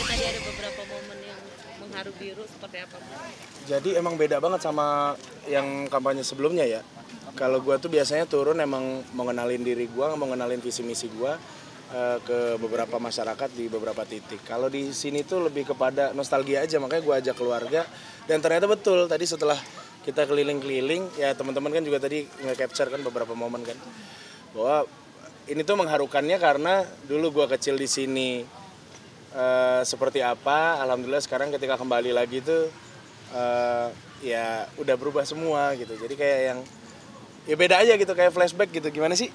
tadi ada beberapa momen yang mengharu biru seperti apa? Jadi emang beda banget sama yang kampanye sebelumnya ya. Kalau gue tuh biasanya turun emang mengenalin diri gue, mengenalin visi misi gue ke beberapa masyarakat di beberapa titik. Kalau di sini tuh lebih kepada nostalgia aja, makanya gue ajak keluarga. Dan ternyata betul tadi setelah kita keliling-keliling, ya teman-teman kan juga tadi nge-capture kan beberapa momen kan, bahwa ini tuh mengharukannya karena dulu gue kecil di sini seperti apa. Alhamdulillah sekarang ketika kembali lagi tuh ya udah berubah semua gitu. Jadi kayak yang ya beda aja gitu, kayak flashback gitu. Gimana sih?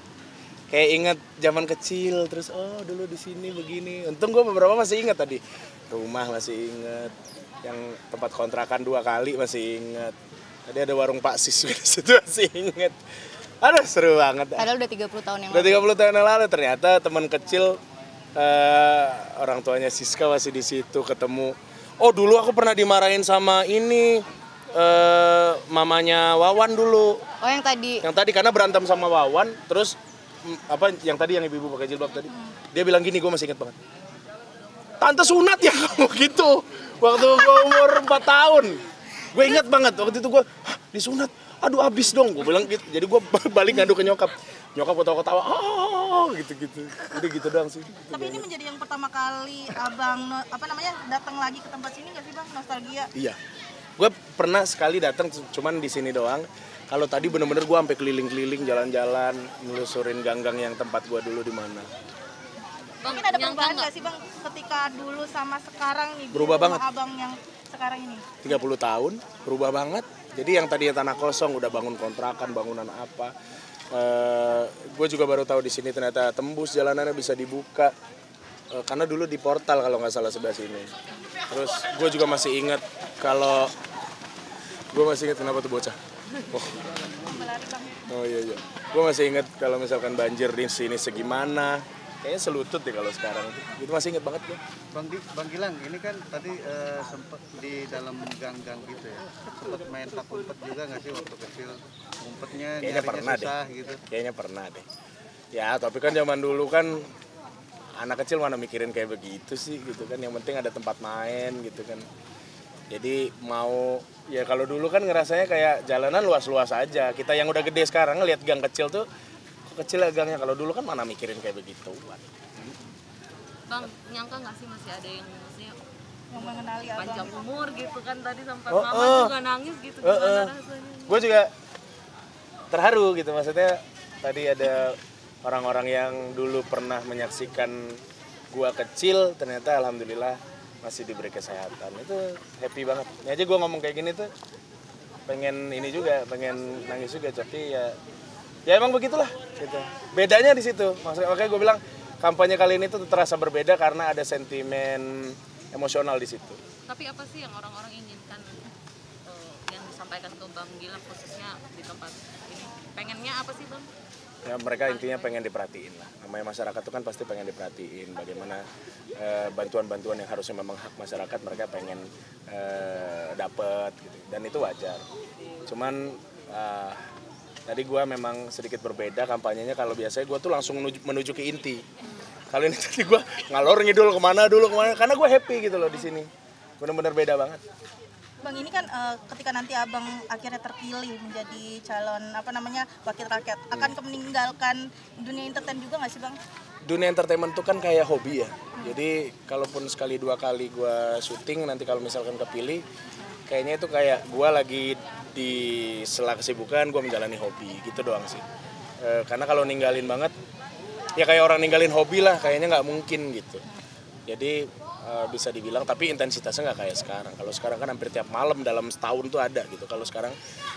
Kayak inget zaman kecil, terus oh dulu di sini begini. Untung gue beberapa masih inget tadi. Rumah masih inget, yang tempat kontrakan 2 kali masih inget. Tadi ada warung Pak Sis di situ masih inget. Aduh seru banget. Padahal udah 30 tahun yang Udah lalu. 30 tahun yang lalu ternyata teman kecil orang tuanya Siska masih di situ ketemu. Oh dulu aku pernah dimarahin sama ini mamanya Wawan dulu. Oh yang tadi. Yang tadi karena berantem sama Wawan, terus apa yang tadi yang ibu-ibu pakai jilbab tadi. Dia bilang gini, gue masih inget banget. Tante sunat ya kamu gitu. Waktu gue umur 4 tahun. Gue inget banget waktu itu gue disunat. Aduh abis dong, gue bilang gitu. Jadi gue balik ngadu ke nyokap. Nyokap ketawa-ketawa, gitu-gitu. Udah gitu doang sih. Tapi ini menjadi yang pertama kali abang datang lagi ke tempat sini nggak sih bang, nostalgia? Iya, gue pernah sekali datang cuman di sini doang. Kalau tadi bener-bener gue sampai keliling-keliling, jalan-jalan, nelusurin gang-gang yang tempat gue dulu di mana. Mungkin ada perubahan nggak sih bang, ketika dulu sama sekarang nih? Berubah rumah banget. Abang yang sekarang ini. 30 tahun, berubah banget. Jadi yang tadinya tanah kosong udah bangun kontrakan, bangunan apa. Gue juga baru tahu di sini ternyata tembus jalanannya bisa dibuka. Karena dulu di portal kalau nggak salah sebelah sini. Terus gue juga masih ingat kalau gue masih ingat kenapa tuh bocah. Oh iya. Gue masih ingat kalau misalkan banjir di sini segimana. Kayaknya selutut deh kalau sekarang. Itu masih ingat banget ya. Bang Gilang, ini kan tadi sempat di dalam gang-gang gitu ya. Sempat main tak umpet juga nggak sih waktu kecil? Umpetnya Kayaknya pernah susah deh. gitu. Kayaknya pernah deh. Ya tapi kan zaman dulu kan anak kecil mana mikirin kayak begitu sih gitu kan. Yang penting ada tempat main gitu kan. Jadi mau ya kalau dulu kan ngerasanya kayak jalanan luas-luas aja. Kita yang udah gede sekarang ngeliat gang kecil tuh kok kecil ya gangnya. Kalau dulu kan mana mikirin kayak begitu. Bang, nyangka nggak sih masih ada yang maksudnya Yang mengenali abang. panjang umur gitu kan tadi sempat Oh, mama juga nangis gitu gimana rasanya? Gue juga terharu gitu, maksudnya tadi ada orang-orang yang dulu pernah menyaksikan gua kecil ternyata alhamdulillah masih diberi kesehatan. Itu happy banget. Ini aja gue ngomong kayak gini tuh pengen ini juga, pengen nangis juga, tapi ya emang begitulah gitu. Bedanya di situ. Makanya gue bilang kampanye kali ini tuh terasa berbeda karena ada sentimen emosional di situ. Tapi apa sih yang orang-orang inginkan yang disampaikan ke Bang Gilang khususnya di tempat ini? Pengennya apa sih Bang? Ya mereka intinya pengen diperhatiin lah. Namanya masyarakat itu kan pasti pengen diperhatiin. Bagaimana bantuan-bantuan yang harusnya memang hak masyarakat mereka pengen dapat gitu. Dan itu wajar. Cuman tadi gue memang sedikit berbeda kampanyenya. Kalau biasanya gue tuh langsung menuju ke inti. Kali ini tadi gue ngalor ngidul kemana karena gue happy gitu loh di sini. Bener-bener beda banget. Bang ini kan ketika nanti abang akhirnya terpilih menjadi calon wakil rakyat, akan meninggalkan dunia entertain juga nggak sih bang? Dunia entertainment tuh kan kayak hobi ya. Jadi kalaupun sekali 2 kali gue syuting, nanti kalau misalkan kepilih, kayaknya itu kayak gue lagi di sela kesibukan gue menjalani hobi gitu doang sih. Karena kalau ninggalin banget, ya kayak orang ninggalin hobi lah, kayaknya nggak mungkin gitu. Jadi bisa dibilang, tapi intensitasnya nggak kayak sekarang. Kalau sekarang kan hampir tiap malam dalam setahun tuh ada gitu. Kalau sekarang,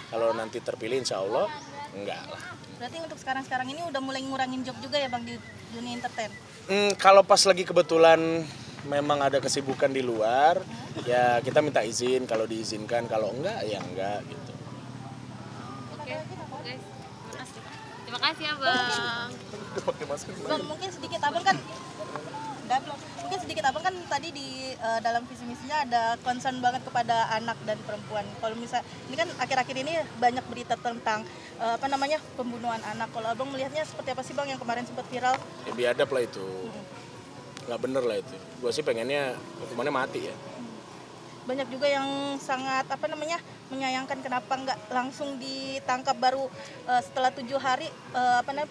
kalau nanti terpilih insya Allah enggak lah. Berarti untuk sekarang ini udah mulai ngurangin job juga ya bang di dunia entertain? Kalau pas lagi kebetulan memang ada kesibukan di luar, ya kita minta izin. Kalau diizinkan, kalau enggak ya enggak gitu. Oke, guys. Terima kasih ya Bang. Pakai masker. Bang mungkin sedikit abang kan tadi di dalam visi misinya ada concern banget kepada anak dan perempuan. Kalau misal ini kan akhir-akhir ini banyak berita tentang pembunuhan anak. Kalau abang melihatnya seperti apa sih bang yang kemarin sempat viral? Ya biadab lah itu. nggak bener lah itu. Gue sih pengennya hukumannya mati ya. Banyak juga yang sangat menyayangkan kenapa nggak langsung ditangkap baru setelah 7 hari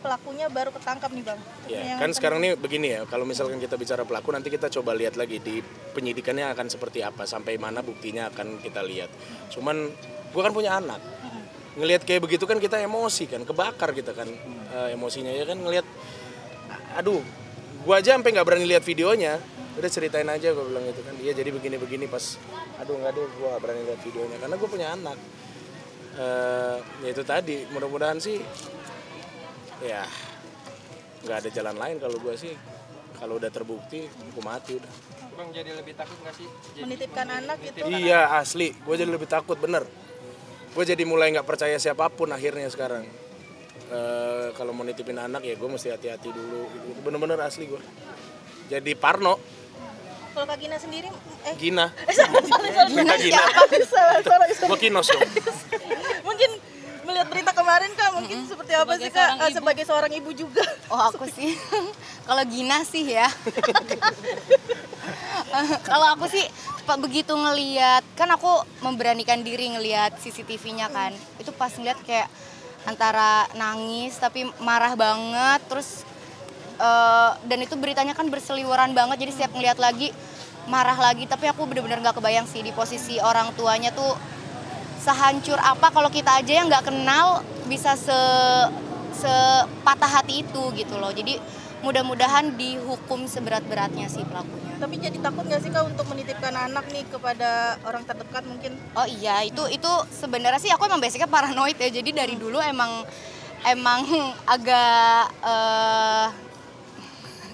pelakunya baru ketangkap nih Bang. Ya, kan sekarang nih begini ya, kalau misalkan kita bicara pelaku nanti kita coba lihat lagi di penyidikannya akan seperti apa, sampai mana buktinya akan kita lihat. Cuman gue kan punya anak, ngelihat kayak begitu kan kita emosi kan, kebakar kita kan emosinya ya kan ngelihat, aduh, gue aja sampai nggak berani lihat videonya. Udah ceritain aja gue bilang gitu kan, iya jadi begini-begini pas, aduh nggak deh gue gak berani lihat videonya karena gue punya anak. Ya itu tadi, mudah-mudahan sih ya nggak ada jalan lain kalau gue sih, kalau udah terbukti hukum mati udah. Bang jadi lebih takut nggak sih? Menitipkan anak gitu. Iya asli, gue jadi lebih takut bener. Gue jadi mulai nggak percaya siapapun akhirnya sekarang. Kalau mau nitipin anak ya gue mesti hati-hati dulu gitu. Bener-bener asli gue. Jadi parno. Kalau Kak Gina sendiri Gina. Gina Gina. Salah. Gue kinos dong. Mungkin melihat berita kemarin Kak, mungkin seperti apa sih Kak sebagai seorang ibu juga? Oh aku sih, kalau Gina sih ya. Kalau aku sih begitu ngelihat, kan aku memberanikan diri ngelihat CCTV-nya kan. Itu pas ngeliat kayak antara nangis tapi marah banget, terus dan itu beritanya kan berseliweran banget, jadi setiap ngeliat lagi marah lagi. Tapi aku bener-bener nggak kebayang sih di posisi orang tuanya tuh sehancur apa kalau kita aja yang nggak kenal bisa sepatah hati itu gitu loh. Jadi mudah-mudahan dihukum seberat-beratnya sih pelakunya. Tapi jadi takut nggak sih Kak untuk menitipkan anak nih kepada orang terdekat mungkin? Oh iya, itu sebenarnya sih aku emang basicnya paranoid ya. Jadi dari dulu emang agak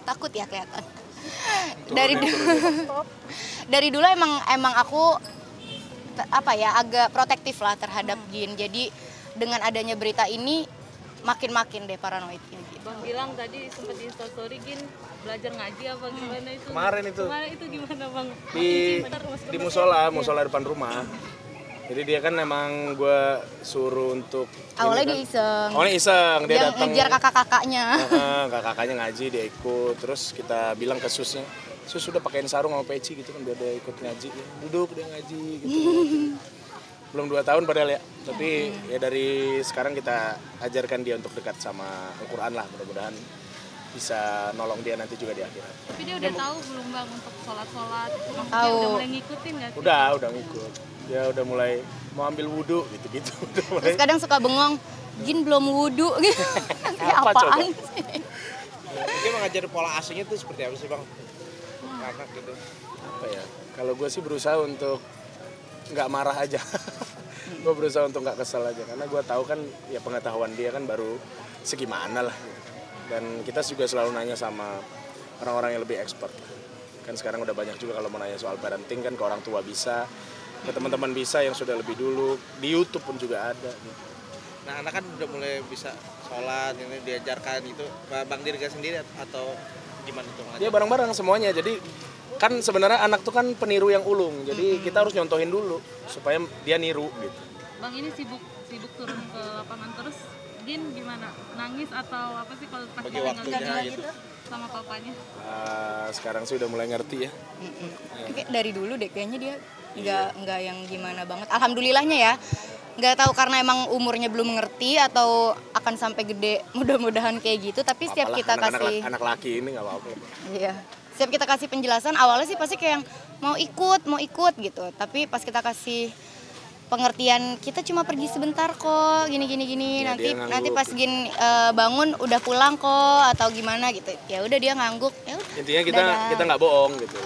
takut ya kelihatan. Dari dulu emang aku agak protektif lah terhadap jin. Jadi dengan adanya berita ini makin deh paranoidnya gitu. Bang bilang tadi sempat di Instastory Gin belajar ngaji apa gimana itu? Kemarin itu gimana Bang? di musola depan rumah. Jadi dia kan emang gue suruh untuk awalnya dia iseng. Awalnya iseng, dia datang ngejar kakak-kakaknya. Kakak-kakaknya ngaji, dia ikut. Terus kita bilang ke susnya, sus sudah pakein sarung sama peci gitu kan biar dia ikut ngaji. Duduk dia ngaji gitu. Belum 2 tahun padahal ya. Tapi ya dari sekarang kita ajarkan dia untuk dekat sama Al-Quran lah, mudah-mudahan bisa nolong dia nanti juga di akhirat. Tapi dia udah tahu belum Bang untuk sholat-sholat? Tahu. Udah mulai ngikutin nggak sih? Udah ngikut. Dia udah mulai mau ambil wudhu gitu-gitu. Terus kadang suka bengong, Gin belum wudhu gitu. Apa apaan coba? sih? Dia mengajar pola asingnya tuh seperti apa sih Bang? Anak gitu. Apa ya? Kalau gue sih berusaha untuk nggak marah aja. Gue berusaha untuk nggak kesel aja karena gue tahu kan ya pengetahuan dia kan baru segimana lah. Gitu. Dan kita juga selalu nanya sama orang-orang yang lebih expert. Kan sekarang udah banyak juga kalau mau nanya soal parenting kan ke orang tua bisa, ke teman-teman bisa yang sudah lebih dulu, di YouTube pun juga ada. Gitu. Nah anak kan udah mulai bisa sholat, ini diajarkan itu Bang Dirga sendiri atau gimana tuh? Dia bareng-bareng semuanya, jadi kan sebenarnya anak tuh kan peniru yang ulung, jadi kita harus nyontohin dulu supaya dia niru gitu. Bang ini sibuk turun ke lapangan terus, Gin gimana? Nangis atau apa sih kalau pas Bagi dia waktunya ngeliat gitu. sama papanya? Sekarang sih udah mulai ngerti ya. Kayak dari dulu deh kayaknya dia nggak yang gimana banget. Alhamdulillahnya ya. Nggak tahu karena emang umurnya belum ngerti atau akan sampai gede mudah-mudahan kayak gitu. Tapi setiap kita kasih anak laki ini nggak apa-apa. Iya. Setiap kita kasih penjelasan awalnya sih pasti kayak yang mau ikut gitu. Tapi pas kita kasih pengertian kita cuma pergi sebentar kok gini Ya, nanti pas Gin bangun udah pulang kok atau gimana gitu. Ya udah dia ngangguk. Ya udah. Intinya kita nggak bohong gitu.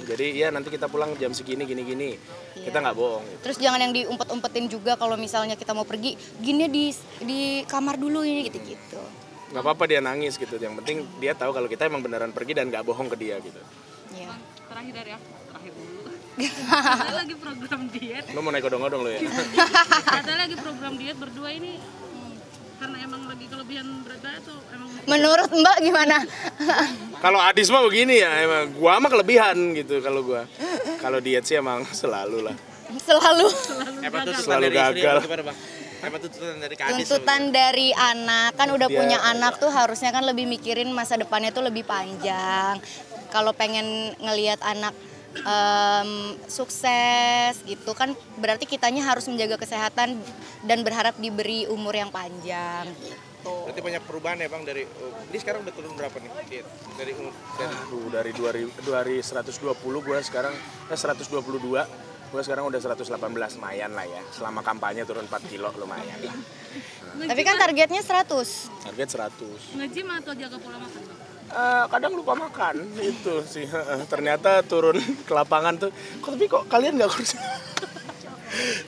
Jadi ya nanti kita pulang jam segini gini. Iya. Kita nggak bohong. Gitu. Terus jangan yang diumpet-umpetin juga kalau misalnya kita mau pergi, Ginnya di kamar dulu ini gitu-gitu. Nggak apa-apa dia nangis gitu. Yang penting dia tahu kalau kita emang beneran pergi dan nggak bohong ke dia gitu. Iya. Bang, terakhir dari aku, terakhir dulu. Ada lagi program diet. Lo mau naik odong-odong lo ya? Ada lagi program diet berdua ini karena emang lagi kelebihan berat badan atau emang Menurut Mbak gimana? Kalau Adis mah begini ya, emang gua mah kelebihan gitu kalau gua. Kalau diet sih emang selalu lah. Selalu. Selalu gagal. Apa tuntutan dari Kak Adis? Tuntutan dari anak kan udah Dia- punya anak tuh harusnya kan lebih mikirin masa depannya tuh lebih panjang. kalau pengen ngelihat anak sukses gitu kan, berarti kitanya harus menjaga kesehatan dan berharap diberi umur yang panjang gitu. Berarti banyak perubahan ya Bang dari ini sekarang udah turun berapa nih? Dari Dari 120 gue sekarang 122, gue sekarang udah 118, lumayan lah ya. Selama kampanye turun 4 kilo lumayan lah. Tapi kan targetnya 100. Target 100. Nge-gym atau jaga pola makan, Bang? Kadang lupa makan itu sih. Ternyata turun ke lapangan tuh, tapi kok kalian nggak kurus?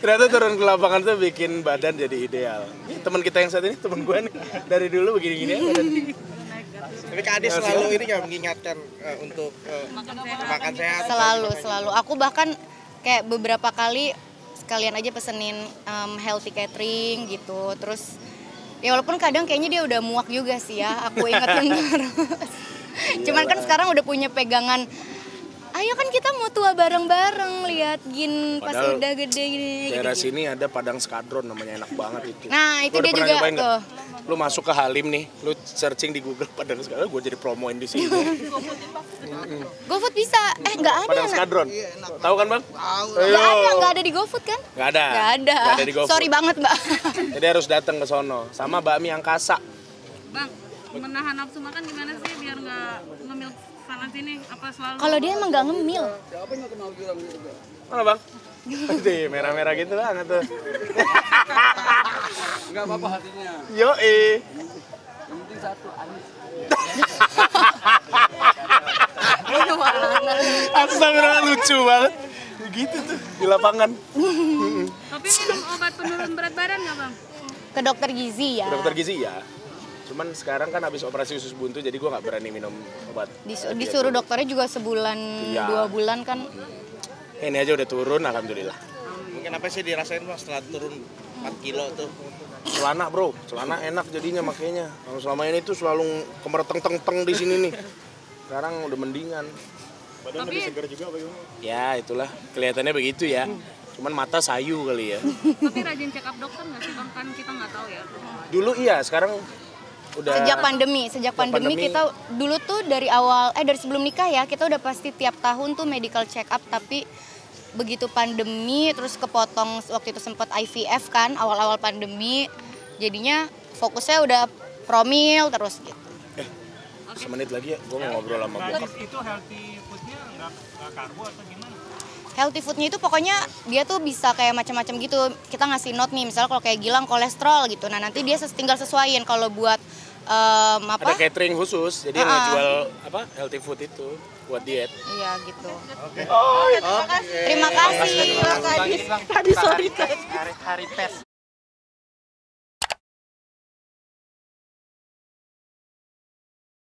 Ternyata turun ke lapangan tuh bikin badan jadi ideal. Ini teman kita yang saat ini, teman gue nih, dari dulu begini-gini aja. Tapi Kak Ade selalu ini nggak mengingatkan untuk makan sehat. Selalu. Aku bahkan kayak beberapa kali sekalian aja pesenin healthy catering gitu. Terus ya walaupun kadang kayaknya dia udah muak juga sih ya, aku ingetin terus. Cuman kan sekarang udah punya pegangan, ayo kan kita mau tua bareng-bareng, lihat Gin pas Padahal udah gede gini. daerah gitu. sini ada Padang Skadron, namanya enak banget itu. Nah itu Lu dia udah pernah juga nyobain nggak? tuh. Lu masuk ke Halim nih, lu searching di Google Padang Skadron, gue jadi promoin di sini. GoFood bisa, nggak ada Padang nak. Skadron, tahu kan Bang? Nggak ada di GoFood kan? Nggak ada. Nggak ada. Nggak ada di GoFood. Sorry banget mbak. Jadi harus datang ke sono, sama bakmi angkasa. Bang, menahan nafsu makan gimana sih biar nggak ngemil sana sini? Apa selalu? Kalau dia emang nggak ngemil. Mana Bang? Di merah-merah gitu banget tuh. Enggak apa-apa hatinya. Yoi. Yang penting satu Anies. Astagfirullah, lucu banget. Gitu tuh di lapangan. Tapi minum obat penurun berat badan nggak, Bang? Ke dokter gizi ya. Dokter gizi ya. Cuman sekarang kan habis operasi usus buntu, jadi gue nggak berani minum obat. Disuruh dokternya juga sebulan, Iya. 2 bulan kan. Ini aja udah turun, alhamdulillah. Mungkin apa sih dirasain Bang setelah turun 4 kilo tuh? Celana bro, celana enak jadinya makanya. Kalau selama ini tuh selalu kemereteng-teng di sini nih. Sekarang udah mendingan. Badan lebih segar juga apa gimana? Ya itulah, kelihatannya begitu ya. Cuman mata sayu kali ya. Tapi rajin check up dokter nggak sih, Bang? Kan kita nggak tahu ya. Dulu iya, sekarang udah. Sejak pandemi kita dulu tuh dari sebelum nikah ya, kita udah pasti tiap tahun tuh medical check up, tapi begitu pandemi terus kepotong waktu itu sempat IVF kan awal-awal pandemi, jadinya fokusnya udah promil terus gitu. Semenit lagi ya, gue mau ngobrol sama bokap. Itu healthy foodnya nggak karbo atau gimana? Healthy foodnya itu pokoknya dia tuh bisa kayak macam-macam gitu. Kita ngasih note nih, misalnya kalau kayak Gilang kolesterol gitu. Nah nanti dia tinggal sesuaiin kalau buat Ada catering khusus, jadi yang ngejual healthy food itu buat diet. Iya gitu. Oh, Terima kasih. Tadi sorry. Hari pes.